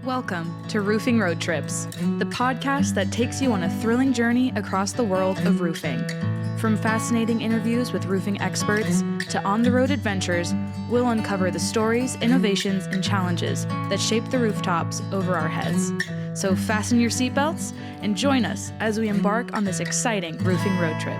Welcome to Roofing Road Trips, the podcast that takes you on a thrilling journey across the world of roofing. From fascinating interviews with roofing experts to on-the-road adventures, we'll uncover the stories, innovations, and challenges that shape the rooftops over our heads. So fasten your seatbelts and join us as we embark on this exciting roofing road trip.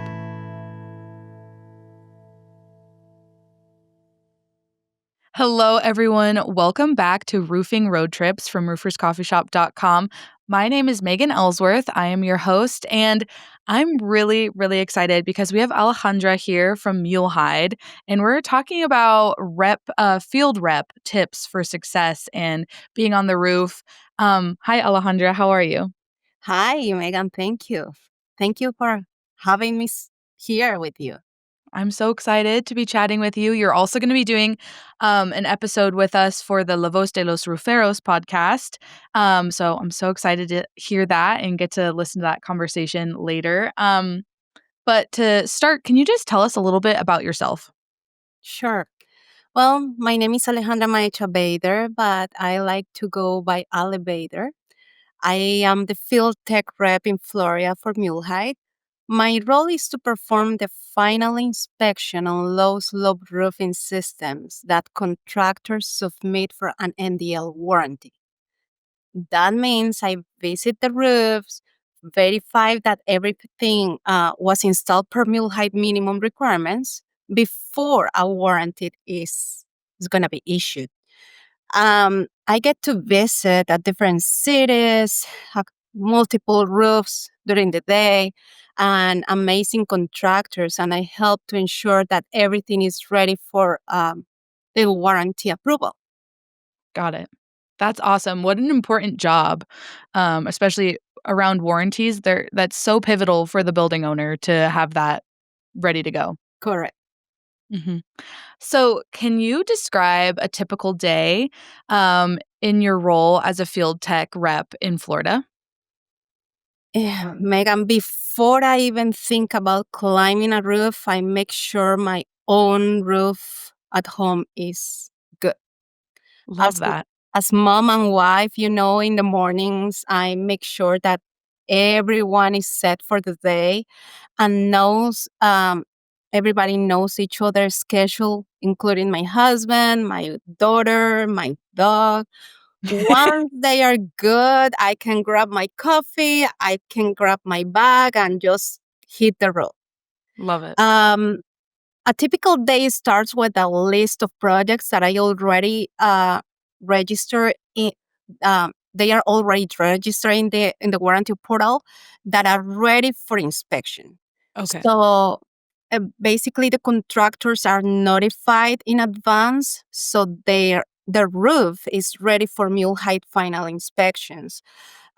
Hello, everyone. Welcome back to Roofing Road Trips from rooferscoffeeshop.com. My name is Megan Ellsworth. I am your host, and I'm really, really excited because we have Alejandra here from MuleHide, and we're talking about field rep tips for success and being on the roof. Hi, Alejandra. How are you? Hi, Megan. Thank you. Thank you for having me here with you. I'm so excited to be chatting with you. You're also going to be doing an episode with us for the La Voz de los Ruferos podcast. So I'm so excited to hear that and get to listen to that conversation later. But to start, can you just tell us a little bit about yourself? Sure. Well, my name is Alejandra Mahecha Bader, but I like to go by Ale Bader. I am the field tech rep in Florida for MuleHide. My role is to perform the final inspection on low slope roofing systems that contractors submit for an NDL warranty. That means I visit the roofs, verify that everything was installed per MuleHide minimum requirements before a warranty is going to be issued. I get to visit at different cities, multiple roofs during the day, and amazing contractors, and I help to ensure that everything is ready for the warranty approval. Got it. That's awesome. What an important job, especially around warranties. That's so pivotal for the building owner to have that ready to go. Correct. hmm So, can you describe a typical day in your role as a field tech rep in Florida? Yeah, Megan, before I even think about climbing a roof, I make sure my own roof at home is good. Love As, that. as mom and wife, in the mornings, I make sure that everyone is set for the day and everybody knows each other's schedule, including my husband, my daughter, my dog. Once they are good, I can grab my coffee, I can grab my bag and just hit the road. Love it. Um, a typical day starts with a list of projects that I already register in. They are already registered in the warranty portal that are ready for inspection. Okay. So basically, the contractors are notified in advance, so their roof is ready for MuleHide final inspections.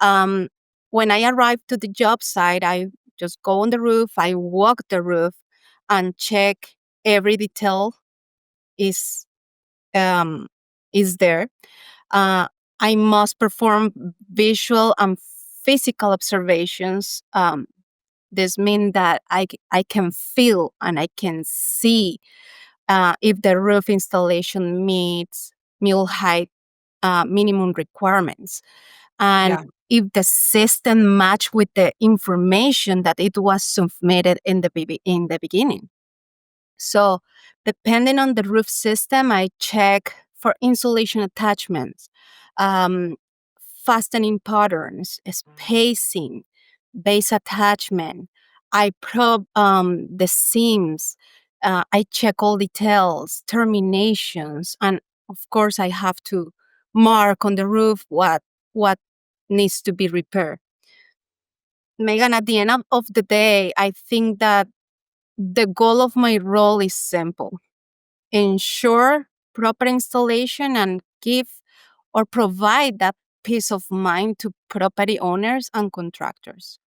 Um, when I arrive to the job site, I just go on the roof, I walk the roof, and check every detail is um, is there. Uh, I must perform visual and physical observations. This means that I can feel and I can see if the roof installation meets mule height minimum requirements, and Yeah. if the system match with the information that it was submitted in the beginning. So, depending on the roof system, I check for insulation attachments, um, fastening patterns, spacing, base attachment. I probe the seams. I check all details, terminations, and of course, I have to mark on the roof what needs to be repaired. Megan, at the end of the day, I think that the goal of my role is simple: ensure proper installation and give or provide that peace of mind to property owners and contractors.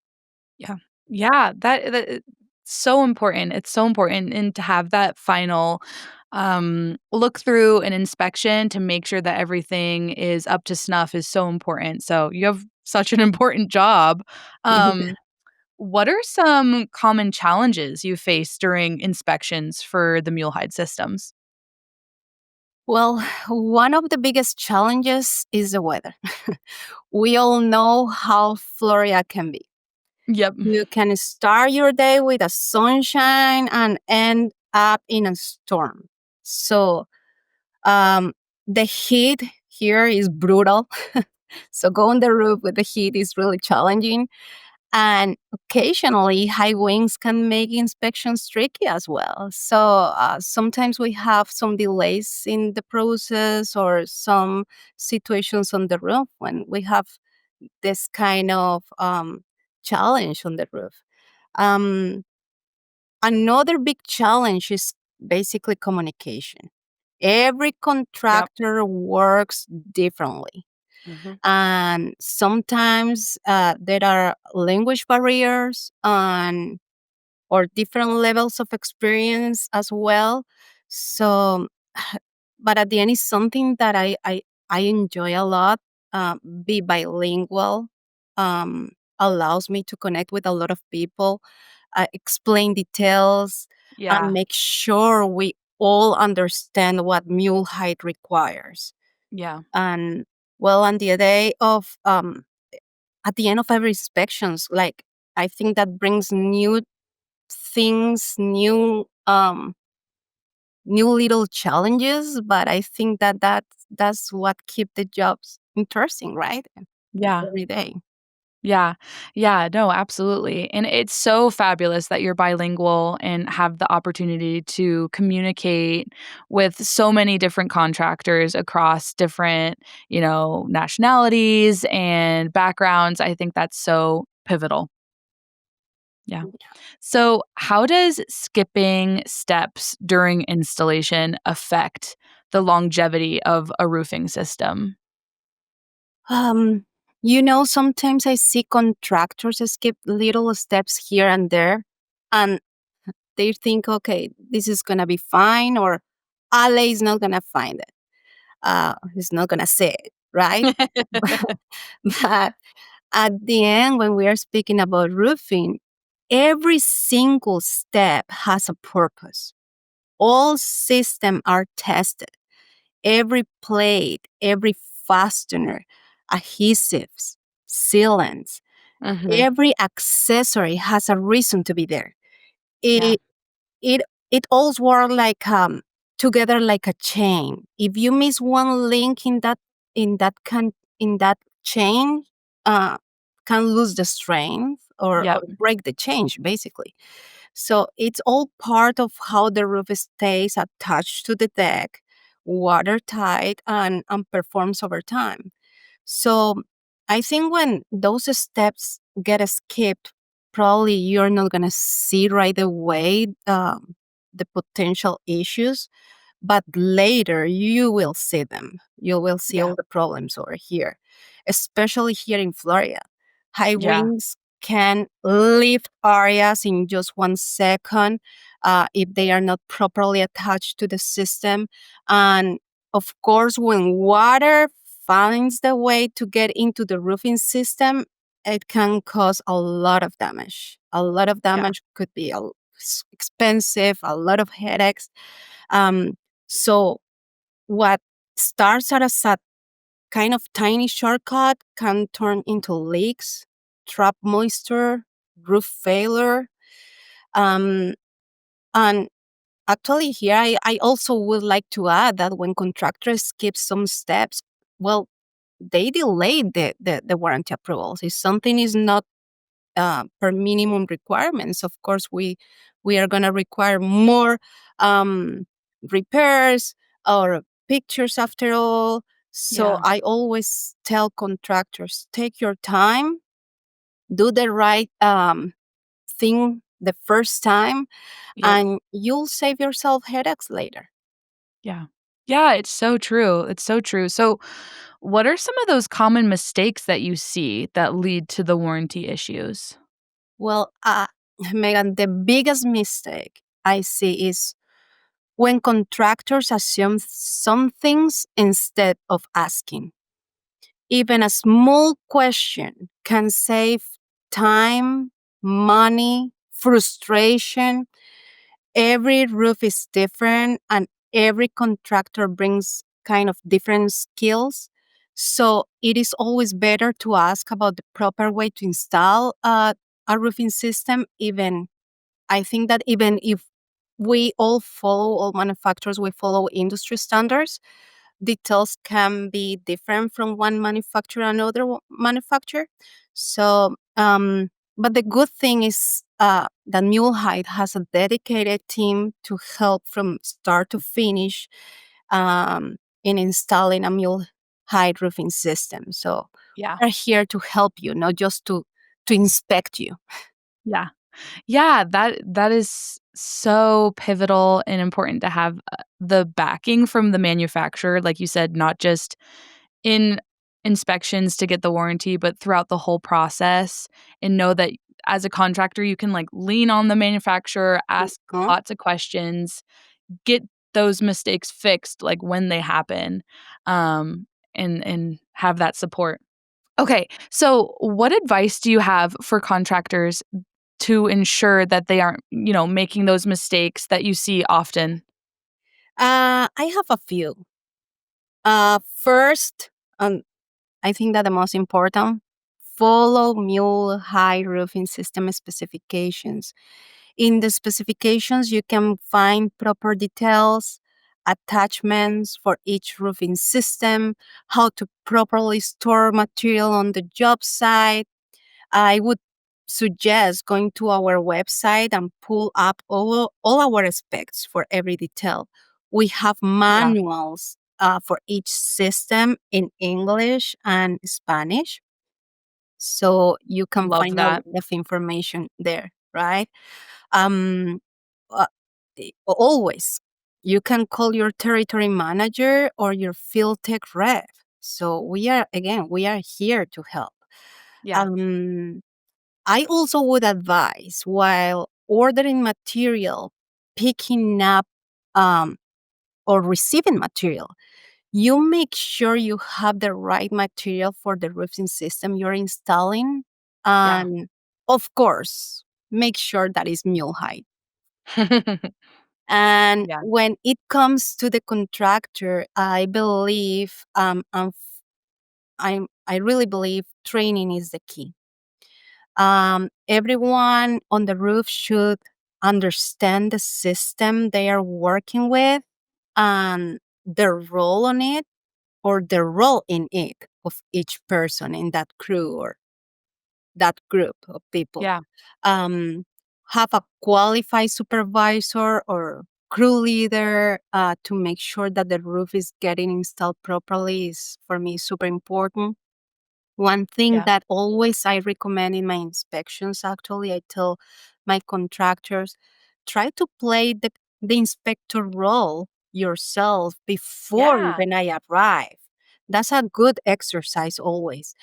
Yeah. Yeah, that so important. It's so important and to have that final look through an inspection to make sure that everything is up to snuff is so important. So, you have such an important job. Um what are some common challenges you face during inspections for the MuleHide systems? Well, one of the biggest challenges is the weather. We all know how Florida can be. Yep. You can start your day with a sunshine and end up in a storm. So, um, the heat here is brutal. So, go on the roof with the heat is really challenging. And occasionally, high winds can make inspections tricky as well. So sometimes we have some delays in the process or some situations on the roof when we have this kind of challenge on the roof. Um, Another big challenge is basically communication. Every Yep. contractor works differently, Hmm. and sometimes there are language barriers and or different levels of experience as well. So but at the end is something that I enjoy a lot. Be bilingual allows me to connect with a lot of people, explain details, and Yeah. make sure we all understand what MuleHide requires. Yeah. And well, on the day of at the end of every inspections, like I think that brings new things, new little challenges. But I think that that's what keep the jobs interesting, right? Yeah. Every day. Yeah. Yeah, no, absolutely. And it's so fabulous that you're bilingual and have the opportunity to communicate with so many different contractors across different, nationalities and backgrounds. I think that's so pivotal. Yeah. So, how does skipping steps during installation affect the longevity of a roofing system? Um, Sometimes I see contractors skip little steps here and there, and they think, okay, this is gonna be fine, or Ale is not gonna find it. He's not gonna say it, right? But at the end, when we are speaking about roofing, every single step has a purpose. All systems are tested. Every plate, every fastener, adhesives, sealants, Mhm. every accessory has a reason to be there. Yeah. It it it all works like together like a chain. If you miss one link in that can in that chain, uh, can lose the strength or Yep. break the chain basically. So it's all part of how the roof stays attached to the deck, watertight, and performs over time. So I think when those steps get skipped, probably you're not going to see right away the potential issues, but later you will see them. You will see Yeah. all the problems over here, especially here in Florida. High Yeah. winds can lift areas in just 1 second if they are not properly attached to the system. And of course, when water finds the way to get into the roofing system, it can cause a lot of damage. A lot of Yeah. damage could be expensive, a lot of headaches. Um, so what starts as a kind of tiny shortcut can turn into leaks, trap moisture, roof failure. Um, and actually, here I also would like to add that when contractors skip some steps, well, they delay the warranty approvals. If something is not per minimum requirements, of course, we are going to require more um, repairs or pictures after all. So Yeah. I always tell contractors, take your time, do the right thing the first time, Yep. and you'll save yourself headaches later. Yeah. Yeah, it's so true. It's so true. So, what are some of those common mistakes that you see that lead to the warranty issues? Well, Megan, the biggest mistake I see is when contractors assume some things instead of asking. Even a small question can save time, money, frustration. Every roof is different and every contractor brings kind of different skills. So it is always better to ask about the proper way to install a roofing system. Even I think that even if we all manufacturers, we follow industry standards, details can be different from one manufacturer to another manufacturer. So, but the good thing is that MuleHide has a dedicated team to help from start to finish in installing a MuleHide roofing system. So, Yeah. we're here to help you, not just to inspect you. Yeah. Yeah, that is so pivotal and important to have, the backing from the manufacturer, like you said, not just in inspections to get the warranty, but throughout the whole process, and know that as a contractor, you can, like, lean on the manufacturer, ask Mhm. lots of questions, get those mistakes fixed, like, when they happen, and have that support. Okay, so what advice do you have for contractors to ensure that they aren't, making those mistakes that you see often? I have a few. First, I think that the most important, follow Mule High roofing system specifications. In the specifications, you can find proper details, attachments for each roofing system, how to properly store material on the job site. I would suggest going to our website and pull up all our specs for every detail. We have Yeah, manuals for each system in English and Spanish. So you can love find a lot that. of information there, right? Um, uh, Always, you can call your territory manager or your field tech rep. So we are here to help. Yeah, Um, I also would advise while ordering material, picking up um, or receiving material, you make sure you have the right material for the roofing system you're installing. yeah. And of course, make sure that is mule height. And Yeah, when it comes to the contractor, I believe, I really believe training is the key. Everyone on the roof should understand the system they are working with and their role on it or the role in it of each person in that crew or that group of people. yeah, Um, have a qualified supervisor or crew leader to make sure that the roof is getting installed properly is for me super important. One thing yeah, that always I recommend in my inspections, actually, I tell my contractors, try to play the inspector role yourself before yeah, even I arrive. That's a good exercise always.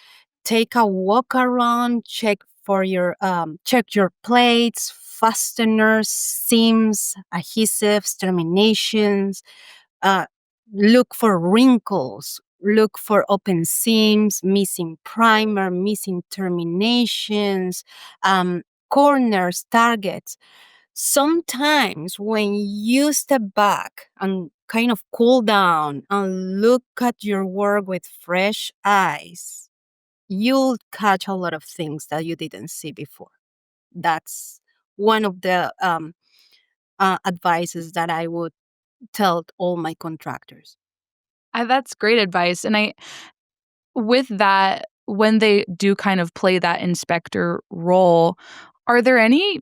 Take a walk around, check your plates, fasteners, seams, adhesives, terminations, uh, look for wrinkles, look for open seams, missing primer, missing terminations, um, corners, targets. Sometimes when you step back and kind of cool down and look at your work with fresh eyes, you'll catch a lot of things that you didn't see before. That's one of the advices that I would tell all my contractors. that's great advice, and I with that, when they do kind of play that inspector role, are there any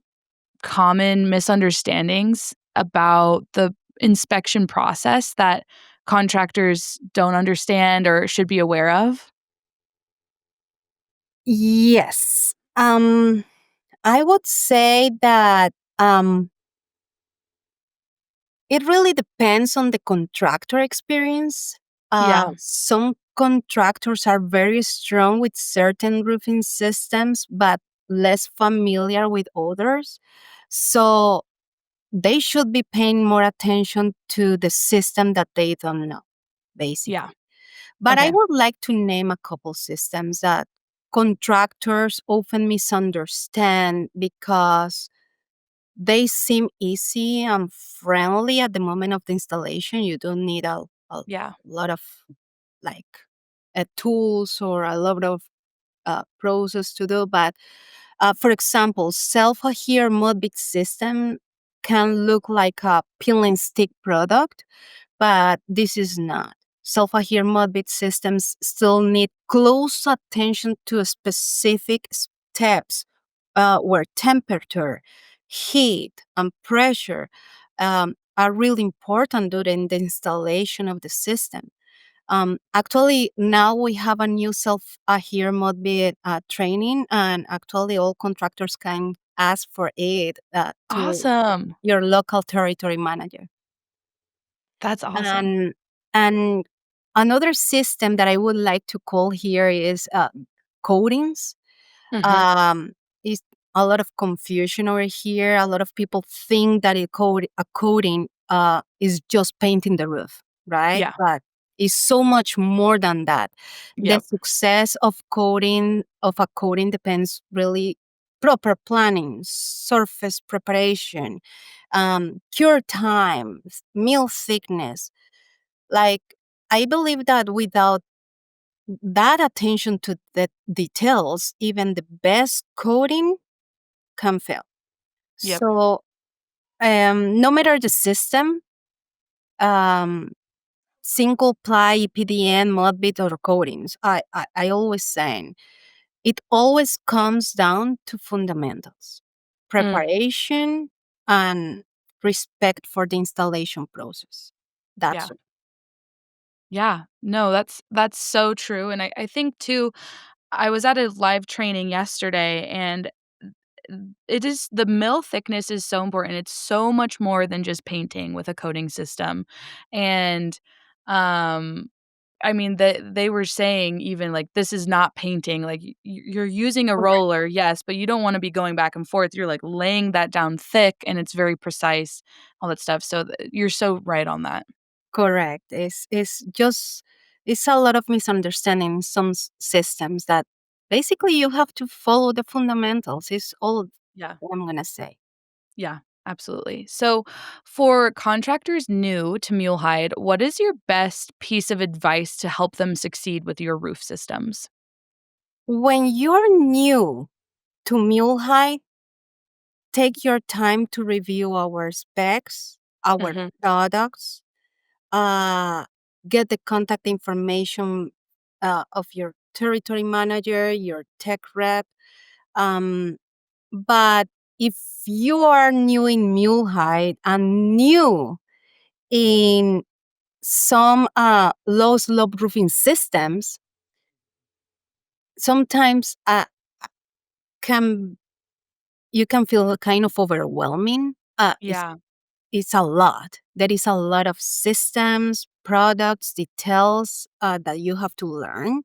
common misunderstandings about the inspection process that contractors don't understand or should be aware of? Yes. I would say that it really depends on the contractor experience. Yeah, Some contractors are very strong with certain roofing systems, but less familiar with others. So they should be paying more attention to the system that they don't know, yeah, basically. But I okay, would like to name a couple systems that contractors often misunderstand because They seem easy and friendly at the moment of the installation. You don't need a Yeah. lot of like tools or a lot of process to do. But for example, self-adhere mud bit system can look like a peel and stick product, but this is not. Self-adhere mud bit systems still need close attention to specific steps where temperature, heat, and pressure are really important during the installation of the system. Actually, now we have a new self-adhere mode training, and actually, all contractors can ask for it to Awesome. your local territory manager. That's awesome. And and another system that I would like to call here is coatings. Mhm. um, is a lot of confusion over here. A lot of people think that a coating is just painting the roof, right? Yeah. But it's so much more than that. The Yep. success of a coating depends really proper planning, surface preparation, cure time, mill thickness. Like I believe that without that attention to the details, even the best coding can fail. Yep. So, no matter the system, um, single ply, PDN, Modbit, or codings, I always saying it always comes down to fundamentals, Mm. preparation, and respect for the installation process. That's Yeah. Yeah. No, that's so true, and I think too, I was at a live training yesterday, and it is the mill thickness is so important. It's so much more than just painting with a coating system, and, um, I mean, they were saying even, like, this is not painting, like, you're using a correct. roller, yes, but you don't wanna be going back and forth. You're, like, laying that down thick, and it's very precise, all that stuff, so you're so right on that. Correct. It's just it's a lot of misunderstanding in some systems that basically you have to follow the fundamentals. Is all Yeah. I'm gonna say. Yeah, absolutely. So, for contractors new to MuleHide, what is your best piece of advice to help them succeed with your roof systems? When you're new to MuleHide, take your time to review our specs, our Mhm. products, uh, get the contact information of your territory manager, your tech rep. Um, But if you are new in MuleHide and new in some low slope roofing systems, sometimes can you can feel kind of overwhelming. Yeah. It's a lot. There is a lot of systems, products, details that you have to learn.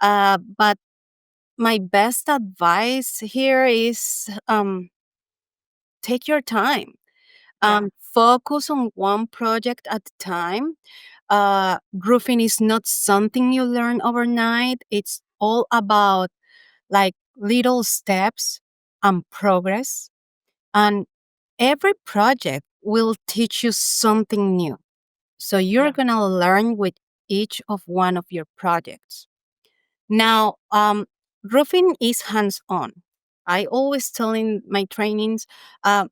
But my best advice here is take your time. Yeah. Focus on one project at a time. Roofing is not something you learn overnight. It's all about like little steps and progress. And every project will teach you something new. So you're Yeah. going to learn with each of one of your projects. Now, roofing is hands on. I always tell in my trainings, uh,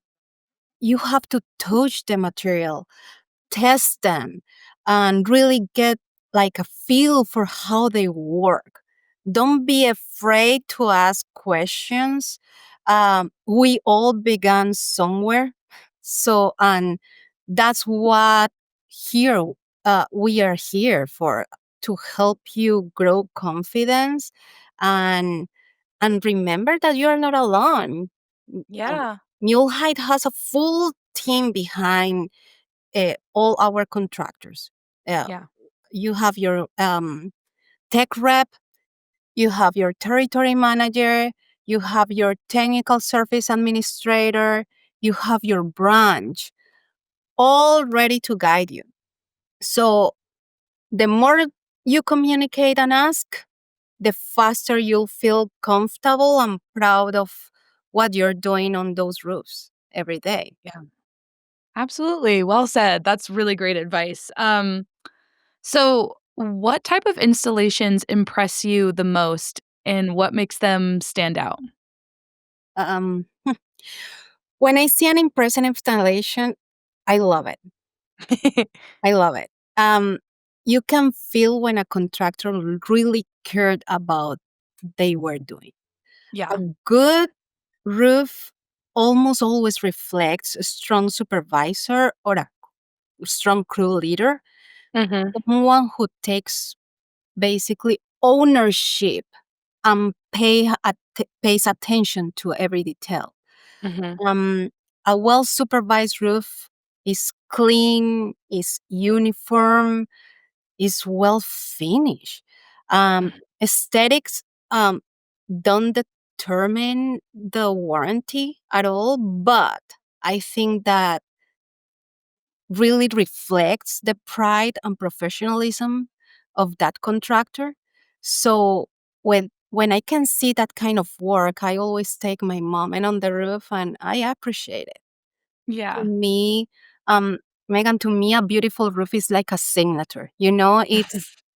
you have to touch the material, test them, and really get like a feel for how they work. Don't be afraid to ask questions. We all began somewhere. So, and that's what here we are here for, to help you grow confidence and remember that you are not alone. Um, Yeah. MuleHide has a full team behind all our contractors. Uh, Yeah. you have your tech rep, you have your territory manager, you have your technical service administrator, you have your branch, all ready to guide you. So the more you communicate and ask, the faster you'll feel comfortable and proud of what you're doing on those roofs. every day. Yeah. Absolutely. Well said. That's really great advice. So what type of installations impress you the most and what makes them stand out? Um, when I see an impressive installation, I love it. I love it. Um, you can feel when a contractor really cared about they were doing. A Yeah. good roof almost always reflects a strong supervisor or a strong crew leader, Mhm. someone who takes basically ownership and pays attention to every detail. Mhm. Um, a well supervised roof is clean, is uniform, is well finished. Aesthetics um, don't determine the warranty at all, but I think that really reflects the pride and professionalism of that contractor. So when I can see that kind of work, I always take my mom and on the roof and I appreciate it. To Yeah. me, um, Megan, to me, a beautiful roof is like a signature. You know,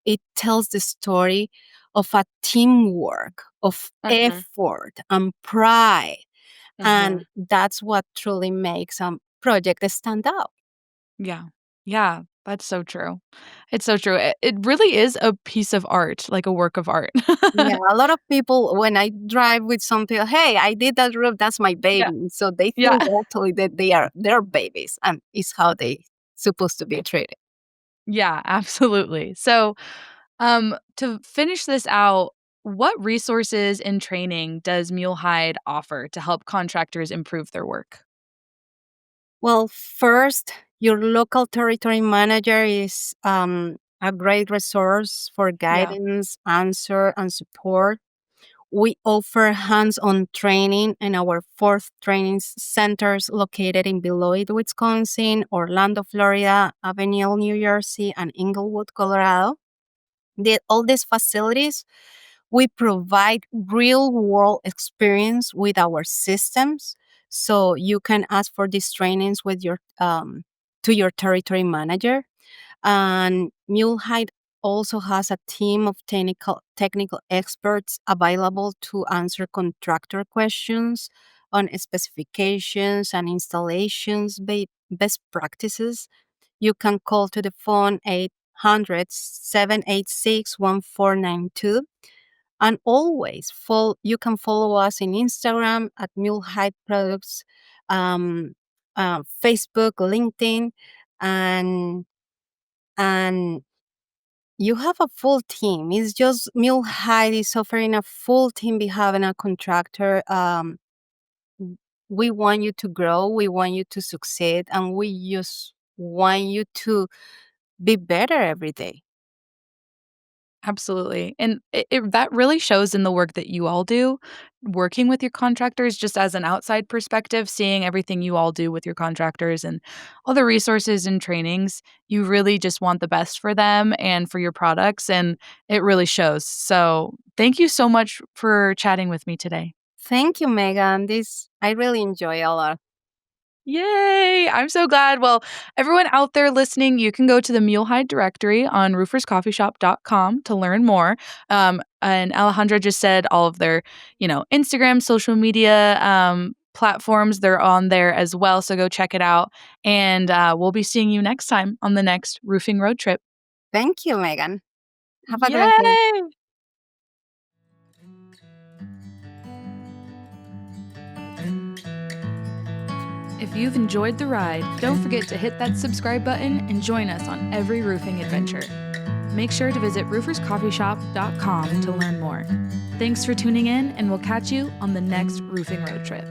it tells the story of a teamwork, of Mhm. effort and pride, and Mhm. that's what truly makes a project stand out. Yeah. Yeah, that's so true. It's so true. It really is a piece of art, like a work of art. Yeah, a lot of people when I drive with some people, hey, I did that roof, that's my Yeah. baby. So they Yeah. think actually that they are their babies and is how they supposed to be treated. Yeah, absolutely. So, to finish this out, what resources and training does MuleHide offer to help contractors improve their work? Well, first, your local territory manager is a great resource for Yeah. guidance, answer, and support. We offer hands on training in our fourth training centers located in Beloit, Wisconsin, Orlando, Florida, Avenel, New Jersey, and Inglewood, Colorado. All these facilities, we provide real world experience with our systems. So you can ask for these trainings with your to your territory manager. And MuleHide also has a team of technical experts available to answer contractor questions on specifications and installations best practices. You can call to the phone 800-786-1492. And always you can follow us in Instagram at MuleHide Products, um, Facebook, LinkedIn, and and you have a full team. It's just MuleHide is offering a full team behalf a contractor. We want you to grow, we want you to succeed, and we just want you to be better every day. Absolutely. And that really shows in the work that you all do, working with your contractors, just as an outside perspective, seeing everything you all do with your contractors and all the resources and trainings. You really just want the best for them and for your products. And it really shows. So thank you so much for chatting with me today. Thank you, Megan. This I really enjoy a lot. Yay! I'm so glad. Well, everyone out there listening, you can go to the MuleHide directory on rooferscoffeeshop.com to learn more. And Alejandra just said all of their, Instagram, social media platforms, they're on there as well. So go check it out. And we'll be seeing you next time on the next roofing road trip. Thank you, Megan. Have a great day. Yay! If you've enjoyed the ride, don't forget to hit that subscribe button and join us on every roofing adventure. Make sure to visit rooferscoffeeshop.com to learn more. Thanks for tuning in, and we'll catch you on the next roofing road trip.